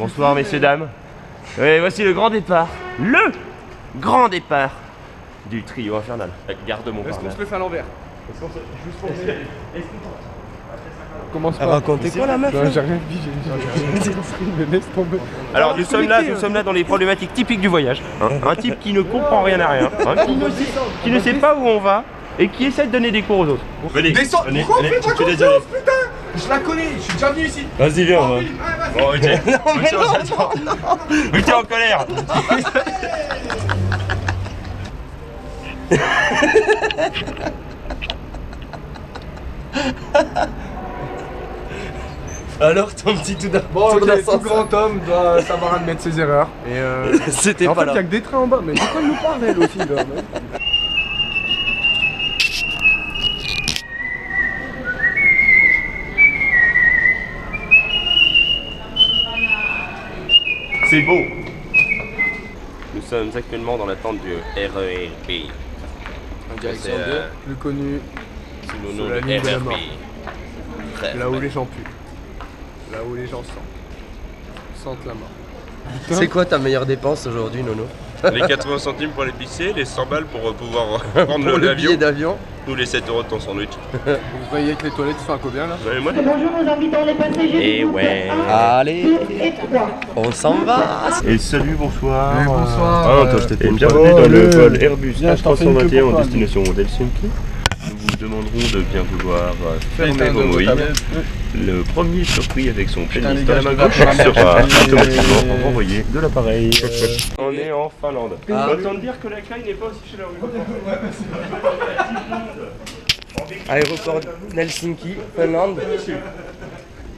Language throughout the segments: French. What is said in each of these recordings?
Bonsoir messieurs, dames. Et voici le grand départ. Le grand départ du trio infernal. Garde-mon par là. Est-ce qu'on se le fait à l'envers? Commence pas. Racontez quoi la meuf? Non, j'ai rien dit, mais laisse tomber. Alors nous sommes là dans les problématiques typiques du voyage. Un type qui ne comprend rien à rien, qui ne sait pas où on va et qui essaie de donner des cours aux autres. Venez, Descends. venez, Pourquoi venez, fais-moi je suis confiance, putain? Je la connais, je suis déjà venu ici. Vas-y viens, on va. Oui, vas-y. Bon ok. Mais t'es en colère. Alors ton petit tout d'abord. Bon, ok, tout grand homme doit savoir admettre ses erreurs. Et C'était en pas fait, il y là. a que des trains en bas. Mais de quoi il nous parle, elle aussi, là? C'est beau. Nous sommes actuellement dans l'attente du RERB. En direction C'est, de. Plus connu, sous le Sous nom la de ligne de la RERB. mort. Très là où bien. les gens puent. Là où les gens sentent la mort. C'est quoi ta meilleure dépense aujourd'hui, Nono? Les 80 centimes pour les pisser, les 100 balles pour pouvoir prendre Pour le l'avion, billet d'avion. ou les 7 euros de ton sandwich. Vous voyez que les toilettes sont à combien là? Ouais, moi, Bonjour, nous invitons les passagers. Et ouais. Allez, 2 et 3. on s'en va. Et salut, bonsoir. Bonsoir. Ah, toi, je t'ai fait bienvenue dans le vol Airbus Viens, je t'en fais une queue A321 pour en toi, destination d'Helsinki. Nous vous demanderons de bien vouloir fermer vos moïs. Le premier surpris avec son Putain, pénis les dans la gars, main je gauche vais sera pas faire automatiquement renvoyé de l'appareil. On est en Finlande. Ah. Autant dire que l'accueil n'est pas aussi chaleureux. Aéroport d'Helsinki, Finlande.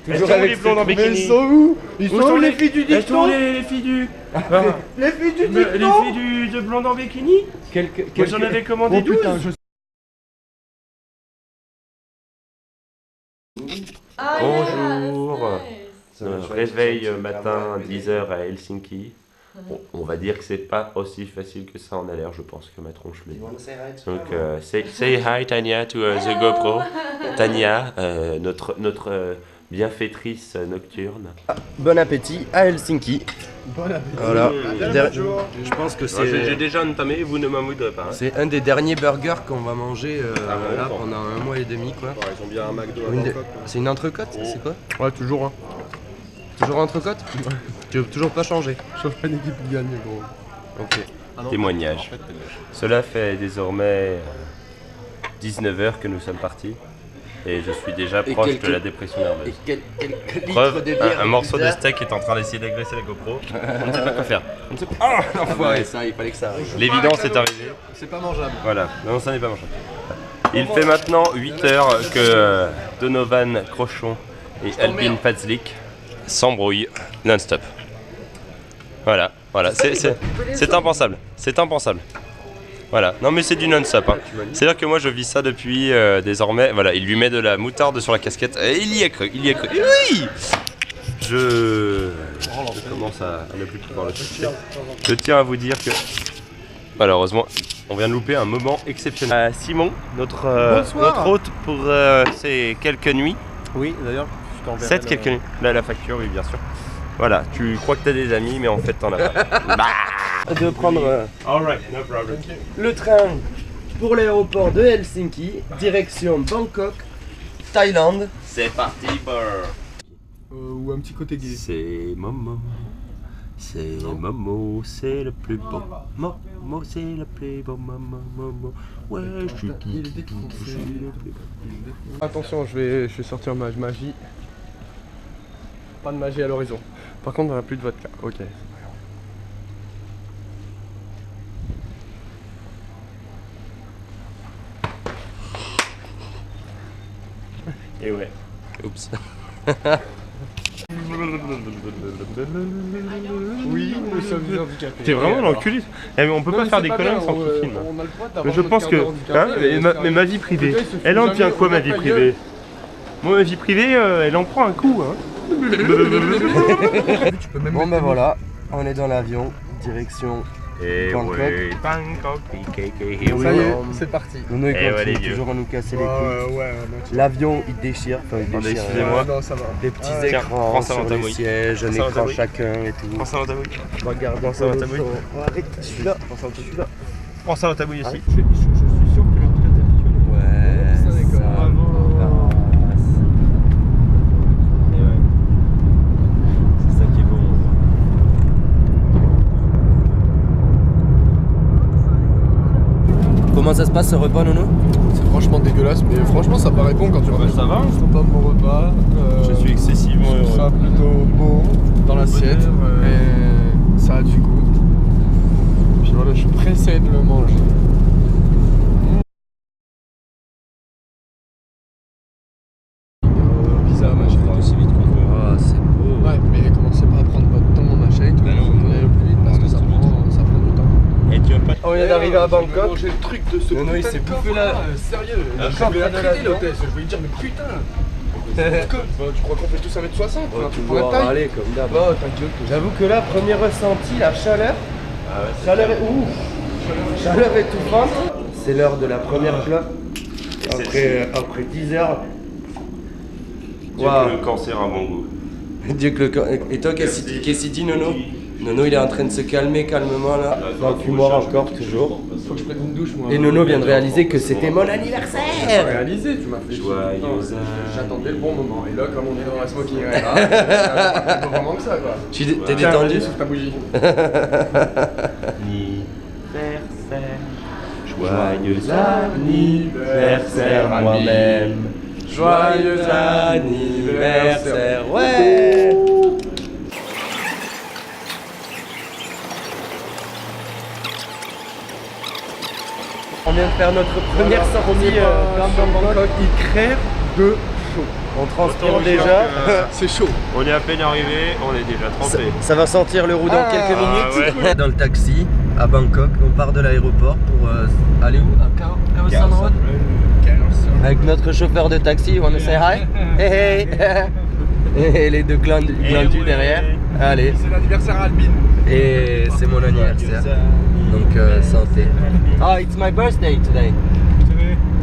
Toujours avec les blondes en Mais bikini. ils sont où? Ils sont où les filles du Elles sont dicton? les filles du... Les filles du Les dicton? filles de blondes en bikini. Moi j'en avais commandé Oh 12. putain, je Bonjour. Réveil matin 10h à Helsinki. Bon, on va dire que c'est pas aussi facile que ça en a l'air, je pense que ma tronche le dit. Donc say hi Tania to the GoPro. Tania, notre bienfaitrice nocturne. Bon appétit à Helsinki. Bon appétit. Voilà. Bonjour. Je pense que J'ai c'est déjà entamé, vous ne m'en voudrez pas. Hein. c'est un des derniers burgers qu'on va manger Ah, là longtemps. pendant un mois et demi quoi. ils ont bien un McDo à Une des- Bangkok. C'est une entrecôte, c'est quoi? Ouais, toujours, hein. Toujours entrecôte? Tu veux toujours pas changer? Sauf pas une équipe qui gagne, gros. Ok. Témoignage. Cela fait désormais 19h que nous sommes partis. Et je suis déjà Et proche quelques- de la dépression nerveuse. Et quelques litres Preuve, de bière un morceau de pizza. steak est en train d'essayer d'agresser la GoPro. On ne sait pas quoi faire. On ne sait pas. Ah, l'enfoiré. Ouais, ça, il fallait que ça arrive. L'évidence est arrivée. C'est pas mangeable. Voilà, non, ça n'est pas mangeable. Il fait maintenant 8 heures que Donovan Crochon et Albin Pazlik s'embrouillent non-stop. Voilà, c'est impensable, c'est impensable. Voilà, non mais c'est du non-stop. Hein. C'est-à-dire que moi je vis ça depuis désormais. Voilà, il lui met de la moutarde sur la casquette et il y a cru, il y a cru. Et oui. Je commence à ne plus pouvoir le toucher. Je tiens à vous dire que malheureusement, on vient de louper un moment exceptionnel. Simon, notre hôte pour ces quelques nuits. Oui, d'ailleurs, je t'enverrai. Cette quelques nuits. Là, la facture, oui, bien sûr. Voilà, tu crois que t'as des amis, mais en fait, t'en as pas. De prendre Alright, no problem. le train pour l'aéroport de Helsinki, direction Bangkok, Thaïlande. C'est parti pour... Ou un petit côté gay. C'est Momo. C'est Momo, c'est le plus beau. Momo, c'est le plus beau. Momo. Ouais, je suis Il est défoncé. Attention, je vais sortir ma magie. Pas de magie à l'horizon. Par contre, on n'a plus de vodka. Ok. Et ouais. Oups. Oui, nous sommes des handicapés. T'es vraiment l'enculé. Eh, mais on peut pas faire des conneries sans qu'il filme. On a le droit Mais d'avoir je notre pense carte que. de handicapé, Hein, mais ma vie privée. Le gars, il se fout Elle en jamais, tient quoi ma ouvre vie ta privée? gueule. Moi ma vie privée, elle en prend un coup. Hein. Bon ben voilà, on est dans l'avion, direction Et Bangkok. ouais, Bangkok, BKK, here Ça we y est, go. c'est parti. Nono il Eh ouais, les continue vieux. toujours à nous casser les couilles. Ouais, L'avion il déchire, enfin il Attendez, déchire. excusez-moi. non, ça va. Des petits Tiens, écrans prends ça sur dans ta les bouille. sièges, un Prends ça dans ta écran bouille. chacun et tout. Prends ça dans ta bouille. Regarde, Prends ça dans ta bouille. Arrête, celui-là. Celui-là. Prends ça dans ta bouille aussi. Je suis sûr que le pilote est Ouais, Ça déconne. ça Bravo. passe. C'est ça qui est beau. Comment ça se passe ce repas, Nono? C'est franchement dégueulasse, mais franchement ça paraît bon quand tu regardes. Ça va. Je suis content de mon repas. Je suis excessivement Je trouve ça heureux. plutôt beau dans l'assiette. Et ça a du goût. Puis voilà, je suis pressé de le manger. Pizza, machin. Aussi vite qu'on peut. Ah, c'est beau. Ouais, mais commencez pas à prendre votre temps, machin et tout. Bah non, Faut aller le plus vite parce que ça prend du temps. Et tu veux pas. On vient d'arriver à Bangkok. Manger le truc de ce Nono, il putain s'est de bouffé coffre, la- là, sérieux, Ah, je vais la de traiter l'avion. l'hôtesse, je vais lui dire mais putain. Tu crois qu'on fait tous 1m60 Oh, un tu truc pour la dois taille. râler comme d'hab. Oh ta gueule. J'avoue que là, premier ressenti, la chaleur. Ah ouais, c'est Chaleur, chaleur étouffante. C'est l'heure de la première clope. Après 10 heures. Dieu que le cancer a mon goût. Dieu que le corps- Et toi, qu'est-ce qu'il dit, Nono? Nono, il est en train de se calmer calmement là. Dans le fumoir encore, toujours. Faut que je prenne une douche moi. Et Nono vient de réaliser que c'était mon anniversaire. Réalisé, tu m'as fait. Joyeux Non, j'attendais le bon moment. Et là, comme on est dans la smoking area, là, c'est pas vraiment que ça quoi. T'es Tiens, détendu? vas-y, sur ta bougie. Joyeux anniversaire moi-même. Joyeux anniversaire, ouais. On vient de faire notre première sortie dans Bangkok. Il crève de chaud. On transpire déjà. C'est chaud. On est à peine arrivé, on est déjà Ça, trempé. ça va sentir le roux dans quelques minutes. ouais. Dans le taxi à Bangkok, on part de l'aéroport pour aller où? À Khao San Road. Avec notre chauffeur de taxi, on say hi. Hey hey. Et les deux glandus derrière. Allez. C'est l'anniversaire à Albin. Et c'est mon anniversaire. Donc santé. Oh, it's my birthday today.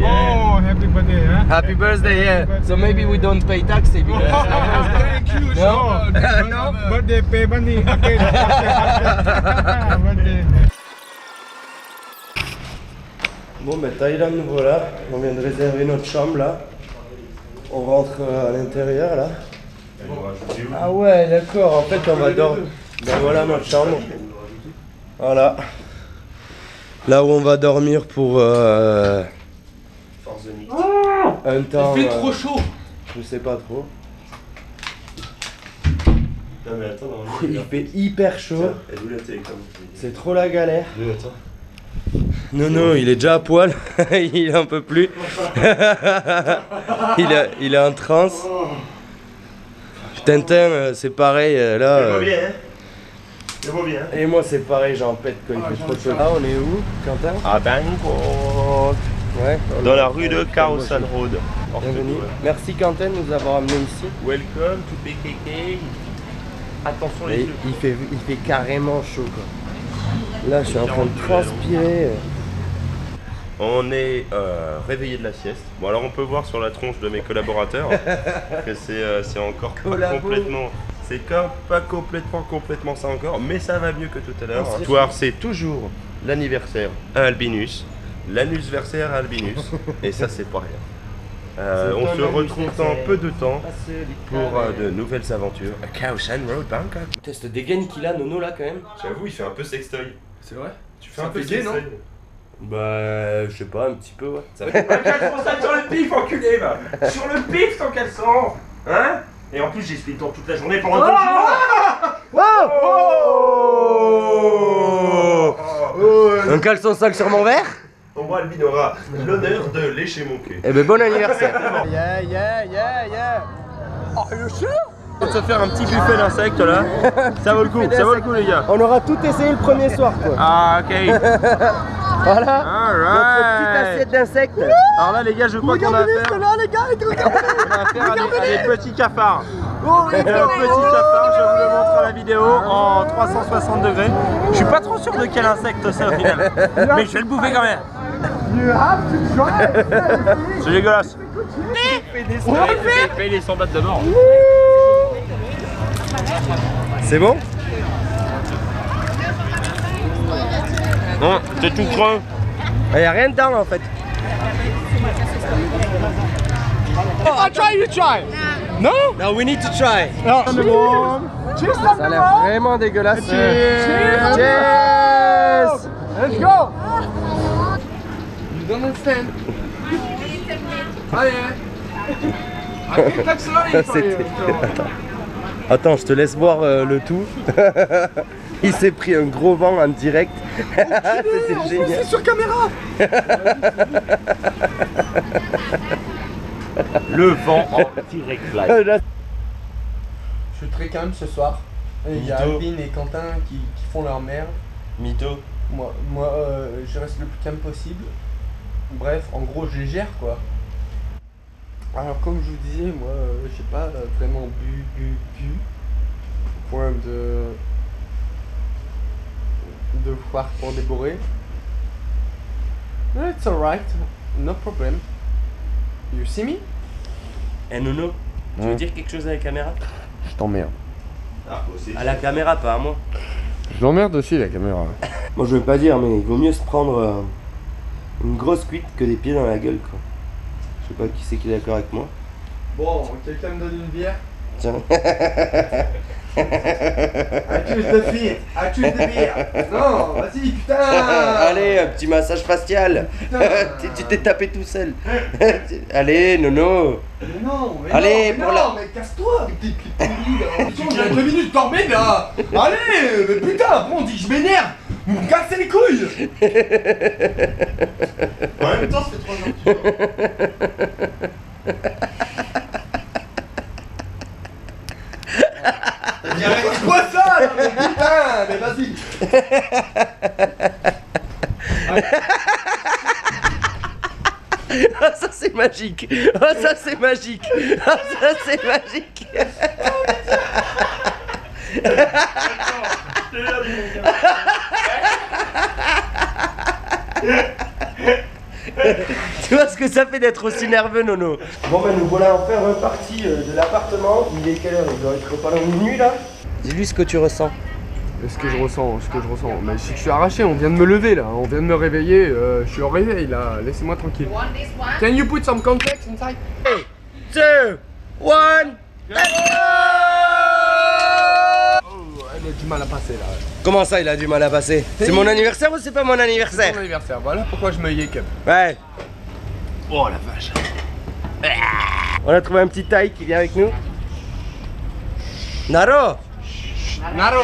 Oh, happy birthday, huh? Happy birthday, yeah. So maybe we don't pay taxi because Thank you, No? no. Birthday, pay money. Okay. Birthday. Bon ben Thaïlande, nous voilà, on vient de réserver notre chambre là. On rentre à l'intérieur là. Ah ouais d'accord, en fait on va dormir. Ben voilà notre chambre. Voilà. Là où on va dormir pour un temps. Il fait trop chaud. Je sais pas trop. Non mais attends, Il fait hyper chaud. elle vous la télécomme. C'est trop la galère. Non, il est déjà à poil, il en peut plus. il est en transe. Tintin, c'est pareil, là. bien, hein. C'est beau bien. Et moi, c'est pareil, j'en pète quand il fait trop chaud. Ah, on est où, Quentin? À Bangkok. Ouais. Dans la rue de Khao San Road. Bienvenue. Merci, Quentin, de nous avoir amenés ici. Welcome to BKK. Attention les Et yeux. il fait carrément chaud, quoi. Là, je suis en train de transpirer. On est réveillé de la sieste. Bon alors on peut voir sur la tronche de mes collaborateurs que c'est encore pas Collabo. complètement. C'est pas complètement ça encore, mais ça va mieux que tout à l'heure. L'histoire c'est toujours l'anniversaire à Albinus, l'anniversaire à Albinus, et ça c'est pas rien. On se retrouve dans peu de temps pour de nouvelles aventures à Khao San Road, Bangkok. Test dégaine qu'il a, Nono, là, quand même. J'avoue, il fait un peu sextoy. C'est vrai. Tu fais un peu gay, non? Bah, je sais pas, un petit peu, ouais. Ça va. Sur le pif, enculé, va. Sur le pif, ton caleçon. Hein? Et en plus, j'ai split toute la journée pendant 2 jours. Un caleçon sale sur mon verre? Ton bras, Albin aura l'honneur de lécher mon cul. Eh ben, bon anniversaire. On va se faire un petit buffet d'insectes là. Ça vaut le coup, les gars. On aura tout essayé le premier soir, quoi. Ah, ok. Voilà, Alright. notre petite assiette d'insectes. Alors là les gars, je crois qu'on a affaire, on a affaire à des petits cafards. Les petits cafards, je vous le montre à la vidéo en 360 degrés. Je suis pas trop sûr de quel insecte c'est au final, mais je vais le bouffer quand même. C'est dégueulasse. Paye les 100 bahts de mort. C'est bon? Non, c'est tout creux. Il n'y a rien dedans en fait. No, we need to try. Ça a l'air vraiment dégueulasse. Cheers! Let's go! You don't understand? Allez! Attends, je te laisse voir le tout. Il s'est pris un gros vent en direct. C'était génial. C'est sur caméra! Le vent en direct live. Je suis très calme ce soir. Il y a Mytho. Albin et Quentin qui font leur merde. Mytho. Moi je reste le plus calme possible. Bref, en gros, je les gère quoi. Alors, comme je vous disais, moi, j'ai pas vraiment bu. Au point de voir pour déborer. It's alright, no problem. You see me? Eh Nono, tu veux dire quelque chose à la caméra? Je t'emmerde. À la caméra, pas à moi. Je l'emmerde aussi la caméra. Moi je veux pas dire, mais il vaut mieux se prendre une grosse cuite que des pieds dans la gueule quoi. Je sais pas qui c'est qui est d'accord avec moi. Bon, quelqu'un me donne une bière? Tiens. I choose the feet, I choose the beer. Non, vas-y, putain. Allez, un petit massage facial. Tu t'es tapé tout seul. Allez, Nono. Mais non, mais Allez, non, mais pour non, la- mais casse-toi avec tes clips pourris là. Attention, j'ai 2 minutes dormez là. Allez, mais putain, après on dit que je m'énerve. Vous me cassez les couilles. En même temps, ça fait 3 ans que tu C'est quoi ça là, mais putain, mais vas-y. Ah ça c'est magique. Ah ça c'est magique. Ah ça c'est magique. Tu vois ce que ça fait d'être aussi nerveux, Nono? Bon ben nous voilà enfin repartis de l'appartement. Il est quelle heure? Il doit être pas loin de minuit là. Dis-lui ce que tu ressens. Ce que je ressens, mais c'est que je suis arraché, on vient de me lever là, on vient de me réveiller, je suis au réveil là, laissez-moi tranquille. Can you put some context inside? 2, 1. Let's go! Il a du mal à passer là. Comment ça, il a du mal à passer? C'est mon anniversaire ou c'est pas mon C'est anniversaire? mon anniversaire, voilà pourquoi je me yéque. Ouais. Oh la vache. On a trouvé un petit taille qui vient avec nous. Naro! Naro.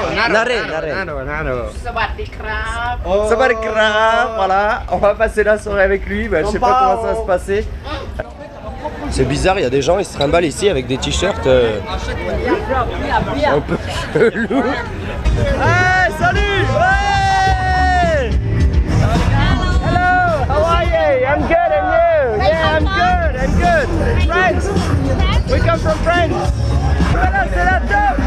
Sawadee-krab. Ça va le grave, voilà. On va passer la soirée avec lui, je sais pas comment ça va se passer. C'est bizarre, il y a des gens, ils se trimballent ici avec des t-shirts un peu chelous. Hey, salut! Hey! Hello, how are you? I'm good, and you? Yeah, I'm good. France! We come from France! Voilà, c'est la top!